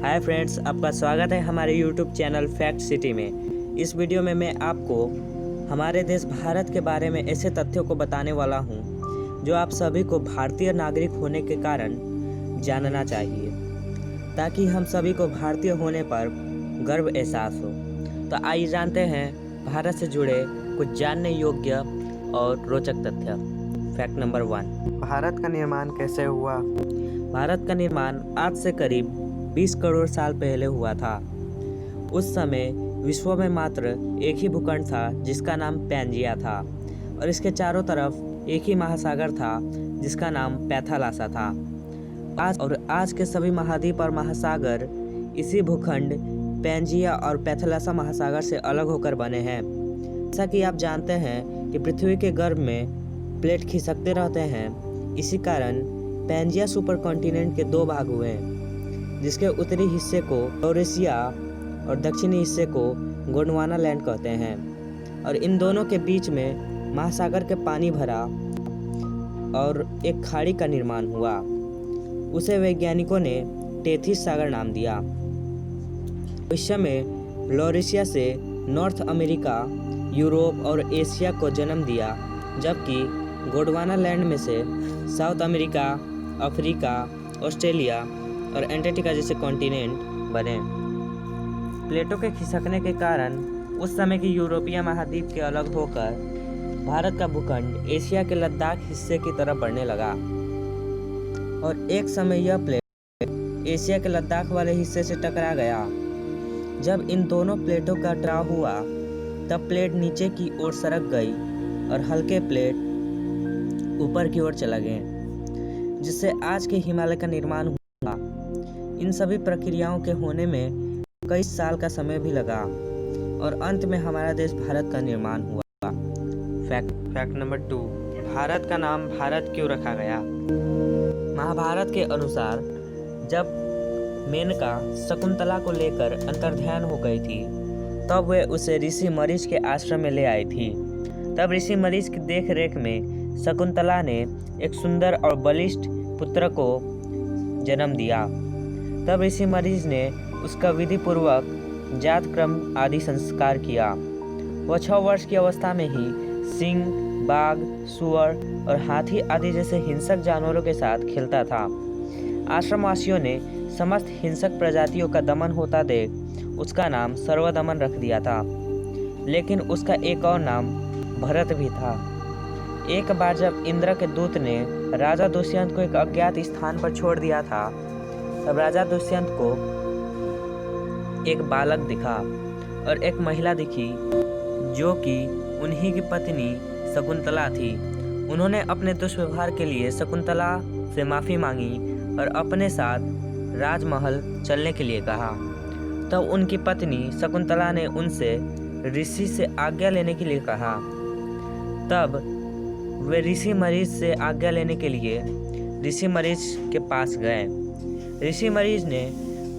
Hi friends, आपका स्वागत है हमारे यूट्यूब चैनल फैक्ट सिटी में। इस वीडियो में मैं आपको हमारे देश भारत के बारे में ऐसे तथ्यों को बताने वाला हूं जो आप सभी को भारतीय नागरिक होने के कारण जानना चाहिए, ताकि हम सभी को भारतीय होने पर गर्व एहसास हो। तो आइए जानते हैं भारत से जुड़े कुछ जानने योग्य और रोचक तथ्य। फैक्ट नंबर 1, भारत का निर्माण कैसे हुआ? भारत का निर्माण आज से करीब 20 करोड़ साल पहले हुआ था। उस समय विश्व में मात्र एक ही भूखंड था जिसका नाम पैंजिया था, और इसके चारों तरफ एक ही महासागर था जिसका नाम पैथालासा था। आज के सभी महाद्वीप और महासागर इसी भूखंड पैंजिया और पैथालासा महासागर से अलग होकर बने हैं। जैसा कि आप जानते हैं कि पृथ्वी के गर्भ में प्लेट खिसकते रहते हैं, इसी कारण पैंजिया सुपर कॉन्टिनेंट के 2 भाग हुए, जिसके उत्तरी हिस्से को लॉरेशिया और दक्षिणी हिस्से को गोंडवाना लैंड कहते हैं। और इन दोनों के बीच में महासागर के पानी भरा और एक खाड़ी का निर्माण हुआ। उसे वैज्ञानिकों ने टेथिस सागर नाम दिया। भविष्य में लॉरेशिया से नॉर्थ अमेरिका, यूरोप और एशिया को जन्म दिया, जबकि गोंडवाना लैंड में से साउथ अमेरिका, अफ्रीका, ऑस्ट्रेलिया और एंटार्क्टिका जैसे कॉन्टिनेंट बने। प्लेटों के खिसकने के कारण उस समय की यूरोपीय महाद्वीप के अलग होकर भारत का भूखंड एशिया के लद्दाख हिस्से की तरफ बढ़ने लगा, और एक समय यह प्लेट एशिया के लद्दाख वाले हिस्से से टकरा गया। जब इन दोनों प्लेटों का टकराव हुआ तब प्लेट नीचे की ओर सरक गई और हल्के प्लेट ऊपर की ओर चला गए, जिससे आज के हिमालय का निर्माण हुआ। इन सभी प्रक्रियाओं के होने में कई साल का समय भी लगा, और अंत में हमारा देश भारत का निर्माण हुआ। फैक्ट नंबर 2, भारत का नाम भारत क्यों रखा गया? महाभारत के अनुसार जब मेनका शकुंतला को लेकर अंतर्ध्यान हो गई थी, तब वे उसे ऋषि मरीच के आश्रम में ले आई थी। तब ऋषि मरीच की देखरेख में शकुंतला ने एक सुंदर और बलिष्ठ पुत्र को जन्म दिया। तब ऋषि मरीच ने उसका विधि पूर्वक जात क्रम आदि संस्कार किया। वह 6 वर्ष की अवस्था में ही सिंह, बाघ, सुअर और हाथी आदि जैसे हिंसक जानवरों के साथ खेलता था। आश्रमवासियों ने समस्त हिंसक प्रजातियों का दमन होता देख उसका नाम सर्वदमन रख दिया था, लेकिन उसका एक और नाम भरत भी था। एक बार जब इंद्र के दूत ने राजा दुष्यंत को एक अज्ञात स्थान पर छोड़ दिया था, तब राजा दुष्यंत को एक बालक दिखा और एक महिला दिखी, जो कि उन्हीं की पत्नी शकुंतला थी। उन्होंने अपने दुष्व्यवहार के लिए शकुंतला से माफ़ी मांगी और अपने साथ राजमहल चलने के लिए कहा। तब उनकी पत्नी शकुंतला ने उनसे ऋषि से आज्ञा लेने के लिए कहा। तब वे ऋषि मरीच से आज्ञा लेने के लिए ऋषि मरीच के पास गए। ऋषि मरीच ने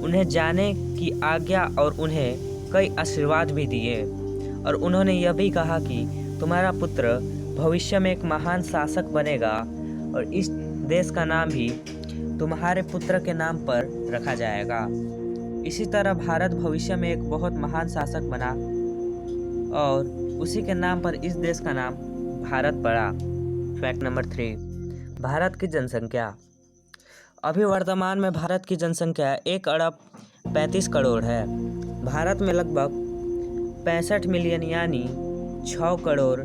उन्हें जाने की आज्ञा और उन्हें कई आशीर्वाद भी दिए, और उन्होंने यह भी कहा कि तुम्हारा पुत्र भविष्य में एक महान शासक बनेगा और इस देश का नाम भी तुम्हारे पुत्र के नाम पर रखा जाएगा। इसी तरह भारत भविष्य में एक बहुत महान शासक बना और उसी के नाम पर इस देश का नाम भारत पड़ा। फैक्ट नंबर 3, भारत की जनसंख्या। अभी वर्तमान में भारत की जनसंख्या 1 अरब 35 करोड़ है। भारत में लगभग 65 मिलियन यानी 6 करोड़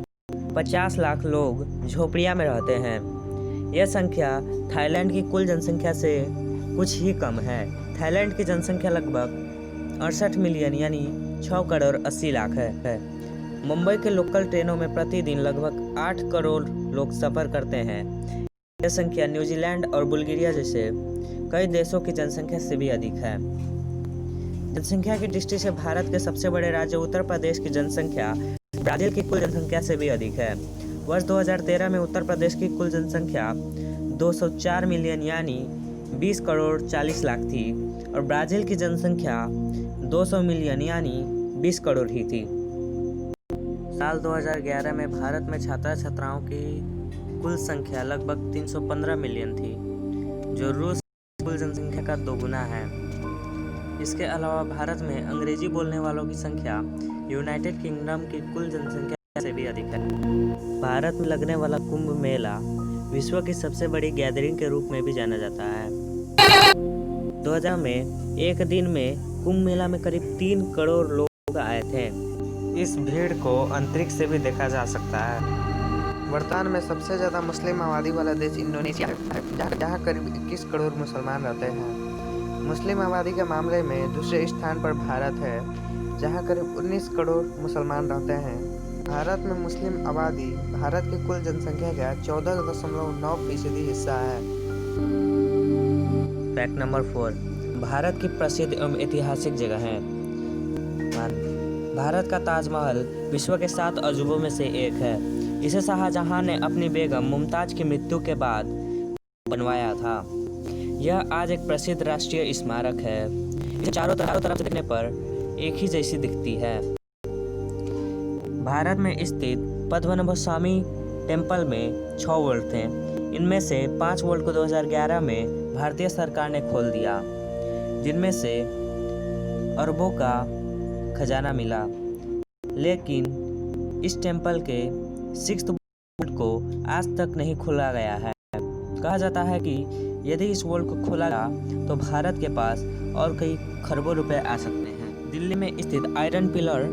50 लाख लोग झोपड़ियां में रहते हैं। यह संख्या थाईलैंड की कुल जनसंख्या से कुछ ही कम है। थाईलैंड की जनसंख्या लगभग 68 मिलियन यानी 6 करोड़ 80 लाख है। मुंबई के लोकल ट्रेनों में प्रतिदिन लगभग 8 करोड़ लोग सफ़र करते हैं। यह संख्या न्यूजीलैंड और बुल्गारिया जैसे कई देशों की जनसंख्या से भी अधिक है। जनसंख्या की दृष्टि से भारत के सबसे बड़े राज्य उत्तर प्रदेश की जनसंख्या ब्राजील की कुल जनसंख्या से भी अधिक है। वर्ष 2013 में उत्तर प्रदेश की कुल जनसंख्या 204 मिलियन यानी 20 करोड़ 40 लाख थी, और ब्राज़ील की जनसंख्या 200 मिलियन यानी 20 करोड़ ही थी। साल 2011 में भारत में छात्र छात्राओं की कुल संख्या लगभग 315 मिलियन थी, जो रूस की कुल जनसंख्या का 2 गुना है। इसके अलावा भारत में अंग्रेजी बोलने वालों की संख्या यूनाइटेड किंगडम की कुल जनसंख्या से भी अधिक है। भारत में लगने वाला कुंभ मेला विश्व की सबसे बड़ी गैदरिंग के रूप में भी जाना जाता है। 2000 में एक दिन में कुंभ मेला में करीब 3 करोड़ लोग आए थे। इस भीड़ को अंतरिक्ष से भी देखा जा सकता है। वर्तमान में सबसे ज़्यादा मुस्लिम आबादी वाला देश इंडोनेशिया है, जहाँ करीब 21 करोड़ मुसलमान रहते हैं। मुस्लिम आबादी के मामले में दूसरे स्थान पर भारत है, जहाँ करीब 19 करोड़ मुसलमान रहते हैं। भारत में मुस्लिम आबादी भारत की कुल जनसंख्या का 14.9% हिस्सा है। फैक्ट नंबर 4, भारत की प्रसिद्ध एवं ऐतिहासिक जगह है। भारत का ताजमहल विश्व के 7 अजूबों में से एक है। इसे शाहजहां ने अपनी बेगम मुमताज की मृत्यु के बाद बनवाया था। यह आज एक प्रसिद्ध राष्ट्रीय स्मारक है। इसे चारों तरफ से देखने पर एक ही जैसी दिखती है। भारत में स्थित पद्मनाभस्वामी टेम्पल में 6 वोल्ट थे। इनमें से 5 वोल्ट को 2011 में भारतीय सरकार ने खोल दिया, जिनमें से अरबों का खजाना मिला। लेकिन इस टेम्पल के 6th वोल्ट को आज तक नहीं खोला गया है। कहा जाता है कि यदि इस वोल्ट को खोला गया तो भारत के पास और कई खरबों रुपए आ सकते हैं। दिल्ली में स्थित आयरन पिलर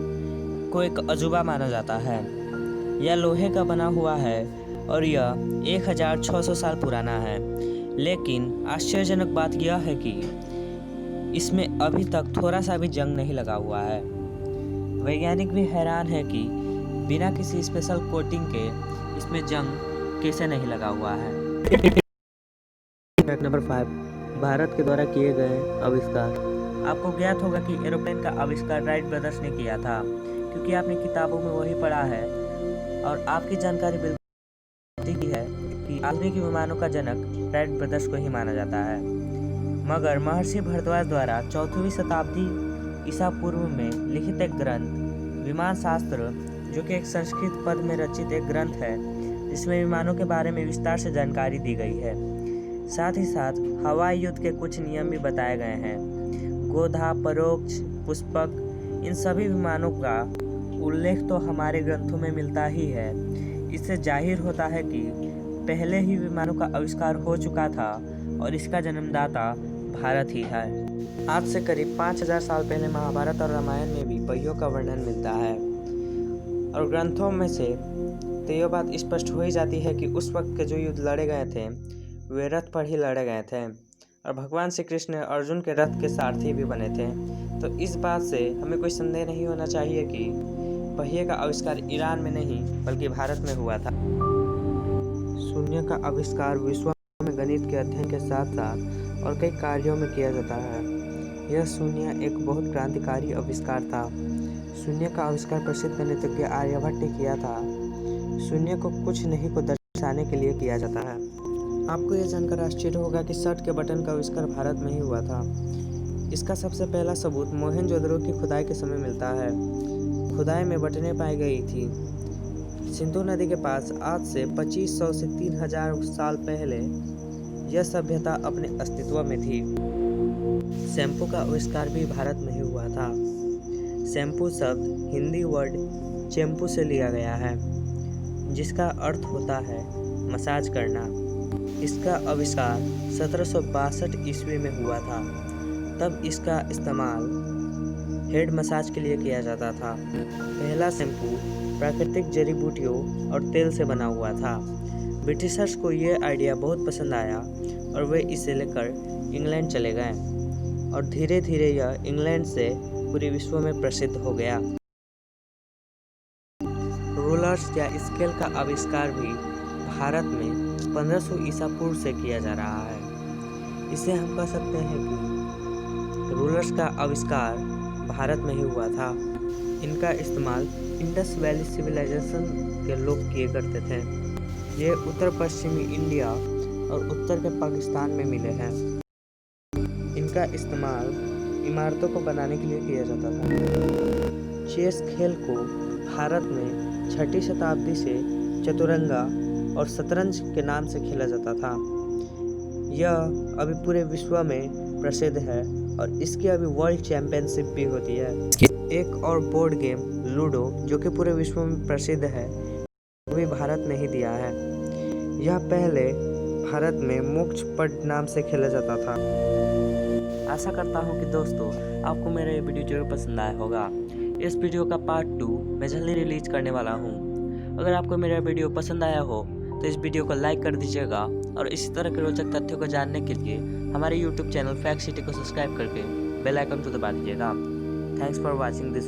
को एक अजूबा माना जाता है। यह लोहे का बना हुआ है और यह 1600 साल पुराना है। लेकिन आश्चर्यजनक बात यह है कि इसमें अभी तक थोड़ा सा भी जंग नहीं लगा हुआ है। वैज्ञानिक भी हैरान है कि बिना किसी स्पेशल कोटिंग के इसमें जंग कैसे नहीं लगा हुआ है। फैक्ट नंबर 5, भारत के द्वारा किए गए आविष्कार। आपको ज्ञात होगा कि एरोप्लेन का आविष्कार राइट ब्रदर्स ने किया था, क्योंकि आपने किताबों में वही पढ़ा है और आपकी जानकारी बिल्कुल ठीक है कि आधुनिक विमानों का जनक राइट ब्रदर्स को ही माना जाता है। मगर महर्षि भारद्वाज द्वारा 4वीं शताब्दी ईसा पूर्व में लिखित एक ग्रंथ विमान शास्त्र, जो कि एक संस्कृत पद में रचित एक ग्रंथ है, जिसमें विमानों के बारे में विस्तार से जानकारी दी गई है। साथ ही साथ हवाई युद्ध के कुछ नियम भी बताए गए हैं। गोधा, परोक्ष, पुष्पक, इन सभी विमानों का उल्लेख तो हमारे ग्रंथों में मिलता ही है। इससे जाहिर होता है कि पहले ही विमानों का आविष्कार हो चुका था और इसका जन्मदाता भारत ही है। आज से करीब 5000 साल पहले महाभारत और रामायण में भी पहियों का वर्णन मिलता है और ग्रंथों में से तो यह बात स्पष्ट हो ही जाती है कि उस वक्त के जो युद्ध लड़े गए थे वे रथ पर ही लड़े गए थे और भगवान श्री कृष्ण अर्जुन के रथ के सारथी भी बने थे। तो इस बात से हमें कोई संदेह नहीं होना चाहिए कि पहिए का आविष्कार ईरान में नहीं बल्कि भारत में हुआ था। शून्य का आविष्कार विश्व में गणित के अध्ययन के साथ साथ और कई कार्यों में किया जाता है। यह शून्य एक बहुत क्रांतिकारी आविष्कार था। शून्य का आविष्कार प्रसिद्ध गणितज्ञ आर्यभट्ट ने किया था। शून्य को कुछ नहीं को दर्शाने के लिए किया जाता है। आपको यह जानकर आश्चर्य होगा कि शर्ट के बटन का आविष्कार भारत में ही हुआ था। इसका सबसे पहला सबूत मोहनजोदड़ो की खुदाई के समय मिलता है। खुदाई में बटनें पाई गई थी। सिंधु नदी के पास आज से 2500 से 3000 साल पहले यह सभ्यता अपने अस्तित्व में थी। शैम्पू का आविष्कार भी भारत में ही हुआ था। शैम्पू शब्द हिंदी वर्ड चैम्पू से लिया गया है, जिसका अर्थ होता है मसाज करना। इसका आविष्कार 1762 ईस्वी में हुआ था। तब इसका इस्तेमाल हेड मसाज के लिए किया जाता था। पहला शैम्पू प्राकृतिक जड़ी बूटियों और तेल से बना हुआ था। ब्रिटिशर्स को यह आइडिया बहुत पसंद आया और वे इसे लेकर इंग्लैंड चले गए और धीरे धीरे यह इंग्लैंड से पूरे विश्व में प्रसिद्ध हो गया। रूलर्स या स्केल का आविष्कार भी भारत में 1500 ईसा पूर्व से किया जा रहा है। इसे हम कह सकते हैं कि रूलर्स का आविष्कार भारत में ही हुआ था। इनका इस्तेमाल इंडस वैली सिविलाइजेशन के लोग किए करते थे। ये उत्तर पश्चिमी इंडिया और उत्तर के पाकिस्तान में मिले हैं। इनका इस्तेमाल इमारतों को बनाने के लिए किया जाता था। चेस खेल को भारत में 6ठी शताब्दी से चतुरंगा और शतरंज के नाम से खेला जाता था। यह अभी पूरे विश्व में प्रसिद्ध है और इसकी अभी वर्ल्ड चैंपियनशिप भी होती है। एक और बोर्ड गेम लूडो जो कि पूरे विश्व में प्रसिद्ध है, वो भी भारत में ही दिया है। यह पहले भारत में मोक्ष पट नाम से खेला जाता था। आशा करता हूँ कि दोस्तों आपको मेरा ये वीडियो जरूर पसंद आया होगा। इस वीडियो का पार्ट 2 मैं जल्दी रिलीज करने वाला हूँ। अगर आपको मेरा वीडियो पसंद आया हो तो इस वीडियो को लाइक कर दीजिएगा और इसी तरह के रोचक तथ्यों को जानने के लिए हमारे यूट्यूब चैनल फैक्ट सिटी को सब्सक्राइब करके बेल आइकन को दबा दीजिएगा। Thanks for watching this.